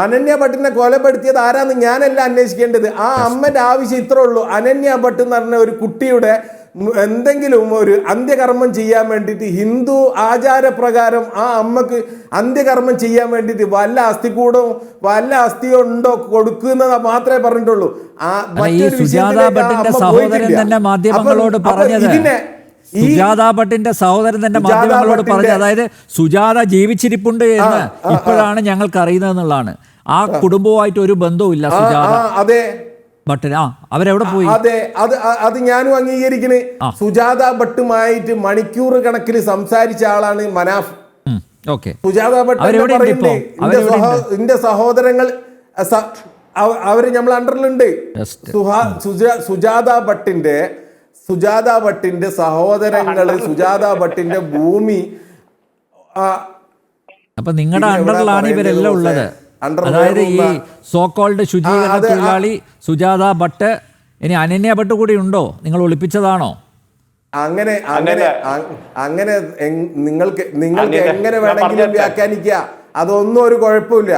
അനന്യ ഭട്ടിനെ കൊലപ്പെടുത്തിയത് ആരാന്ന് ഞാനല്ല അന്വേഷിക്കേണ്ടത്. ആ അമ്മന്റെ ആവശ്യം ഇത്രേ ഉള്ളൂ. അനന്യ ഭട്ട് എന്ന് പറഞ്ഞ ഒരു കുട്ടിയുടെ എന്തെങ്കിലും ഒരു അന്ത്യകർമ്മം ചെയ്യാൻ വേണ്ടിയിട്ട് ഹിന്ദു ആചാരപ്രകാരം ആ അമ്മക്ക് അന്ത്യകർമ്മം ചെയ്യാൻ വേണ്ടിയിട്ട് വല്ല അസ്ഥികൂടവും വല്ല അസ്ഥിയോ ഉണ്ടോ കൊടുക്കുന്നത് മാത്രമേ പറഞ്ഞിട്ടുള്ളൂ. സുജാത ഭട്ടിന്റെ സഹോദരൻ തന്നെ മാധ്യമങ്ങളോട് പറഞ്ഞത് സുജാത ഭട്ടിന്റെ സഹോദരൻ തന്നെ മാധ്യമങ്ങളോട് പറഞ്ഞത്, അതായത് സുജാത ജീവിച്ചിരിപ്പുണ്ട് എന്ന് ഇപ്പോഴാണ് ഞങ്ങൾക്ക് അറിയുന്നത് എന്നുള്ളതാണ്. ആ കുടുംബവുമായിട്ട് ഒരു ബന്ധവുമില്ല സുജാത. അതെ ഭട്ടിന് അവരെവിടെ പോയി? അതെ, അത് ഞാനും അംഗീകരിക്കണേ. സുജാത ഭട്ടുമായിട്ട് മണിക്കൂർ കണക്കിൽ സംസാരിച്ച ആളാണ് മനാഫ്. സുജാത ഭട്ട് എന്റെ സഹോദരങ്ങൾ അവര് നമ്മൾ അണ്ടറിലുണ്ട്. സുജാത ഭട്ടിന്റെ സഹോദരങ്ങള്, സുജാത ഭട്ടിന്റെ ഭൂമി. അപ്പൊ നിങ്ങളുടെ അണ്ടറിലാണ് ഇവരെല്ലാം ഉള്ളത്. അതായത് ഈ സോക്കോൾഡ് ശുചീകരണ തൊഴിലാളി സുജാത ഭട്ട്, ഇനി അനന്യ ഭട്ട് കൂടി ഉണ്ടോ? നിങ്ങൾ ഒളിപ്പിച്ചതാണോ? അങ്ങനെ നിങ്ങൾക്ക് എങ്ങനെ വേണമെങ്കിലും വ്യാഖ്യാനിക്കുക, അതൊന്നും ഒരു കുഴപ്പമില്ല.